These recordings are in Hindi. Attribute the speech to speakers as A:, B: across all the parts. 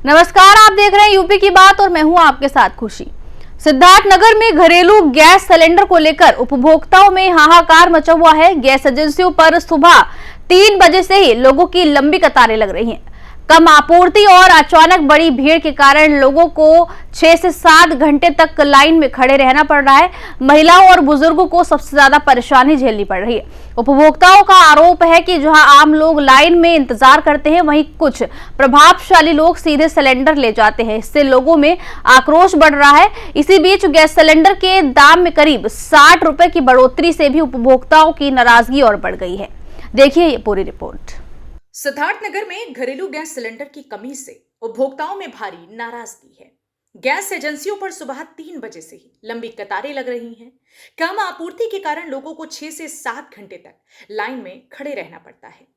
A: नमस्कार, आप देख रहे हैं यूपी की बात और मैं हूं आपके साथ खुशी। सिद्धार्थनगर में घरेलू गैस सिलेंडर को लेकर उपभोक्ताओं में हाहाकार मचा हुआ है। गैस एजेंसियों पर सुबह 3 बजे से ही लोगों की लंबी कतारें लग रही हैं। कम आपूर्ति और अचानक बड़ी भीड़ के कारण लोगों को 6 से 7 घंटे तक लाइन में खड़े रहना पड़ रहा है। महिलाओं और बुजुर्गों को सबसे ज्यादा परेशानी झेलनी पड़ रही है। उपभोक्ताओं का आरोप है कि जहां आम लोग लाइन में इंतजार करते हैं, वहीं कुछ प्रभावशाली लोग सीधे सिलेंडर ले जाते हैं। इससे लोगों में आक्रोश बढ़ रहा है। इसी बीच गैस सिलेंडर के दाम में करीब 60 रुपए की बढ़ोतरी से भी उपभोक्ताओं की नाराजगी और बढ़ गई है। देखिए ये पूरी रिपोर्ट।
B: सिद्धार्थनगर में घरेलू गैस सिलेंडर की कमी से उपभोक्ताओं में भारी नाराजगी है। गैस एजेंसियों पर सुबह 3 बजे से ही लंबी कतारें लग रही हैं। कम आपूर्ति के कारण लोगों को 6 से 7 घंटे तक लाइन में खड़े रहना पड़ता है।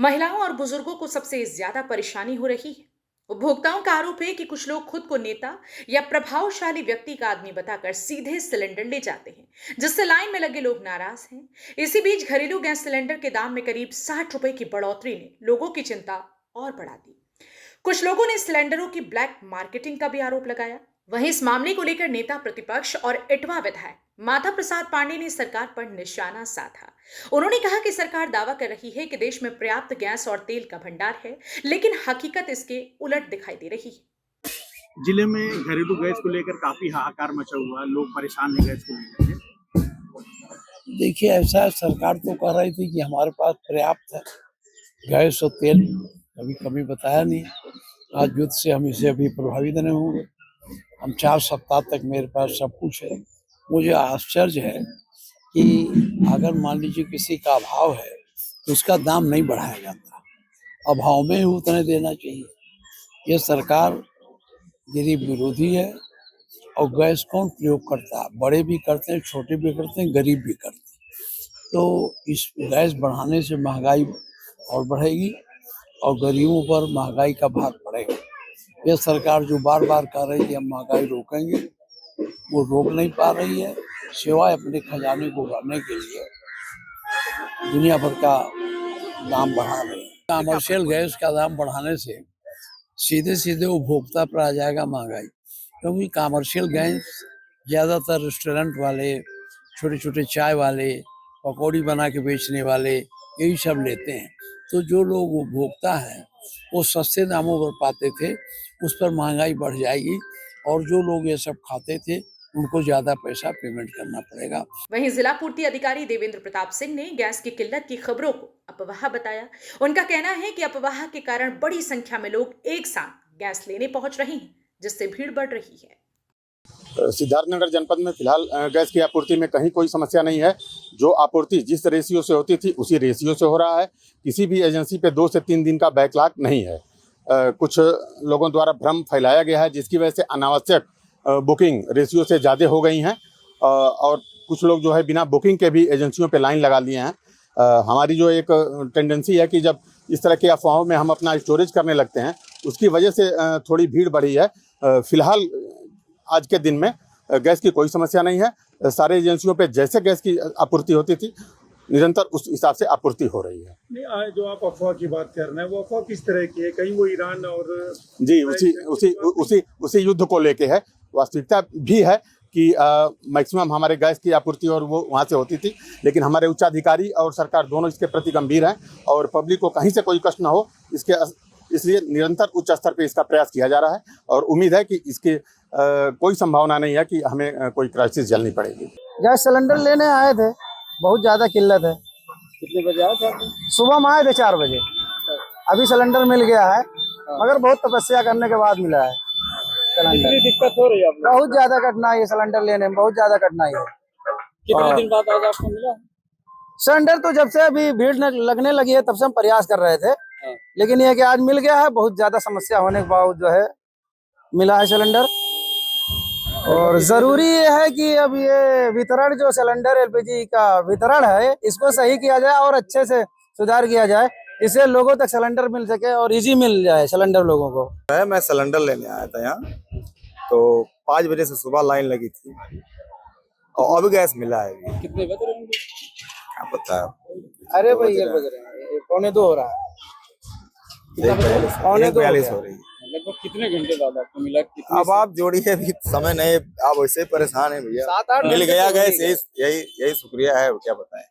B: महिलाओं और बुजुर्गों को सबसे ज्यादा परेशानी हो रही है। उपभोक्ताओं का आरोप है कि कुछ लोग खुद को नेता या प्रभावशाली व्यक्ति का आदमी बताकर सीधे सिलेंडर ले जाते हैं, जिससे लाइन में लगे लोग नाराज हैं। इसी बीच घरेलू गैस सिलेंडर के दाम में करीब 60 रुपए की बढ़ोतरी ने लोगों की चिंता और बढ़ा दी। कुछ लोगों ने सिलेंडरों की ब्लैक मार्केटिंग का भी आरोप लगाया। वहीं इस मामले को लेकर नेता प्रतिपक्ष और इटवा विधायक माधव प्रसाद पांडे ने सरकार पर निशाना साधा। उन्होंने कहा कि सरकार दावा कर रही है कि देश में पर्याप्त गैस और तेल का भंडार है, लेकिन हकीकत इसके उलट दिखाई दे रही है।
C: जिले में घरेलू गैस को लेकर काफी हाहाकार मचा हुआ है, लोग परेशान हैं गैस को लेकर।
D: देखिए, ऐसा सरकार तो कह रही थी कि हमारे पास पर्याप्त है गैस और तेल, कभी कभी बताया नहीं। आज युद्ध से हम इसे अभी प्रभावित नहीं होंगे। हम 4 सप्ताह तक मेरे पास सब कुछ है। मुझे आश्चर्य है कि अगर मान लीजिए किसी का अभाव है तो उसका दाम नहीं बढ़ाया जाता, अभाव में ही उतने देना चाहिए। ये सरकार गरीब विरोधी है। और गैस कौन प्रयोग करता है? बड़े भी करते हैं, छोटे भी करते हैं, गरीब भी करते हैं। तो इस गैस बढ़ाने से महंगाई और बढ़ेगी और गरीबों पर महंगाई का भार पड़ेगा। ये सरकार जो बार बार कह रही है हम महंगाई रोकेंगे, वो रोक नहीं पा रही है, सिवाय अपने खजाने को भरने के लिए दुनिया भर का दाम बढ़ा रही है। कमर्शियल गैस का दाम बढ़ाने से सीधे सीधे उपभोक्ता पर आ जाएगा महंगाई, क्योंकि कमर्शियल गैस ज़्यादातर रेस्टोरेंट वाले, छोटे छोटे चाय वाले, पकौड़ी बना के बेचने वाले यही सब लेते हैं। तो जो लोग उपभोक्ता हैं वो सस्ते दामों पर पाते थे, उस पर महंगाई बढ़ जाएगी और जो लोग ये सब खाते थे उनको ज्यादा पैसा पेमेंट करना पड़ेगा।
B: वहीं जिला पूर्ति अधिकारी देवेंद्र प्रताप सिंह ने गैस की किल्लत की खबरों को अफवाह बताया। उनका कहना है कि अफवाह के कारण बड़ी संख्या में लोग एक साथ गैस लेने पहुंच रहे हैं, जिससे भीड़ बढ़ रही है।
E: सिद्धार्थनगर जनपद में फिलहाल गैस की आपूर्ति में कहीं कोई समस्या नहीं है। जो आपूर्ति जिस रेशियो से होती थी उसी रेशियो से हो रहा है। किसी भी एजेंसी पे 2 से 3 दिन का बैकलॉग नहीं है। कुछ लोगों द्वारा भ्रम फैलाया गया है, जिसकी वजह से अनावश्यक बुकिंग रेशियो से ज़्यादा हो गई हैं और कुछ लोग जो है बिना बुकिंग के भी एजेंसियों पे लाइन लगा लिए हैं। हमारी जो एक टेंडेंसी है कि जब इस तरह की अफवाहों में हम अपना स्टोरेज करने लगते हैं, उसकी वजह से थोड़ी भीड़ बढ़ी है। फिलहाल आज के दिन में गैस की कोई समस्या नहीं है। सारे एजेंसियों पे जैसे गैस की आपूर्ति होती थी निरंतर उस हिसाब से आपूर्ति हो रही है।
C: नहीं, जो आप अफवाह की बात कर रहे हैं वो अफवाह किस तरह की है? कहीं वो ईरान और
E: जी उसी युद्ध को लेके है। वास्तविकता भी है कि मैक्सिमम हमारे गैस की आपूर्ति और वो वहाँ से होती थी, लेकिन हमारे उच्चाधिकारी और सरकार दोनों इसके प्रति गंभीर हैं और पब्लिक को कहीं से कोई कष्ट न हो, इसलिए निरंतर उच्च स्तर पे इसका प्रयास किया जा रहा है और उम्मीद है कि इसके कोई संभावना नहीं है कि हमें कोई क्राइसिस झेलनी पड़ेगी।
F: गैस सिलेंडर लेने आए थे, बहुत ज़्यादा किल्लत है।
C: कितने बजे आए थे?
F: सुबह में आए थे 4 बजे। अभी सिलेंडर मिल गया है, मगर बहुत तपस्या करने के बाद मिला है सिलेंडर।
C: कितनी दिक्कत हो रही है आपको?
F: बहुत ज़्यादा कठिनाई है सिलेंडर लेने में, बहुत ज़्यादा कठिनाई है।
C: कितने दिन बाद आज आपको मिला
F: सिलेंडर? तो जब से अभी भीड़ लगने लगी है तब से हम प्रयास कर रहे थे, लेकिन ये कि आज मिल गया है। बहुत ज़्यादा समस्या होने के बावजूद जो है मिला है सिलेंडर। और जरूरी ये है कि अब ये वितरण, जो सिलेंडर एलपीजी का वितरण है, इसको सही किया जाए और अच्छे से सुधार किया जाए, इससे लोगों तक सिलेंडर मिल सके और इजी मिल जाए सिलेंडर लोगों को।
G: मैं सिलेंडर लेने आया था यहाँ, तो 5 बजे से सुबह लाइन लगी थी और अभी गैस मिला है।
C: कितने बज रहे होंगे
G: क्या पता है?
F: अरे भाई 1 बज रहे हैं, 1:45 हो रहा है।
G: 1:42 हो रही है।
H: लगभग कितने घंटे बाद आपको मिला?
G: अब आप जोड़िए, अभी समय नहीं, आप वैसे ही परेशान है भैया।
F: 7-8
G: मिल
F: घंटे
G: गया
F: तो हो ही
G: गैस, यही शुक्रिया है, क्या बताएं।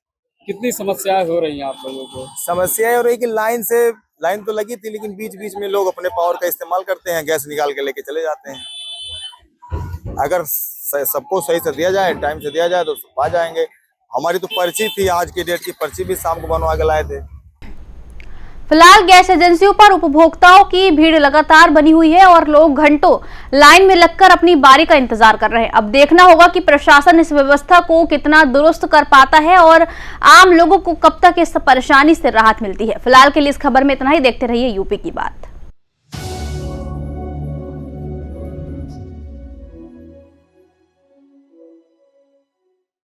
H: कितनी समस्याएं हो रही हैं आप लोगों को?
G: समस्या ये हो रही कि लाइन तो लगी थी, लेकिन बीच बीच में लोग अपने पावर का इस्तेमाल करते हैं, गैस निकाल के लेके चले जाते हैं। अगर सबको सही से दिया जाए, टाइम से दिया जाए तो सब आ जाएंगे। हमारी तो पर्ची थी, आज की डेट की पर्ची भी शाम को बनवा के लाए थे।
A: फिलहाल गैस एजेंसियों पर उपभोक्ताओं की भीड़ लगातार बनी हुई है और लोग घंटों लाइन में लगकर अपनी बारी का इंतजार कर रहे हैं। अब देखना होगा कि प्रशासन इस व्यवस्था को कितना दुरुस्त कर पाता है और आम लोगों को कब तक इस परेशानी से राहत मिलती है। फिलहाल के लिए इस खबर में इतना ही। देखते रहिए यूपी की बात।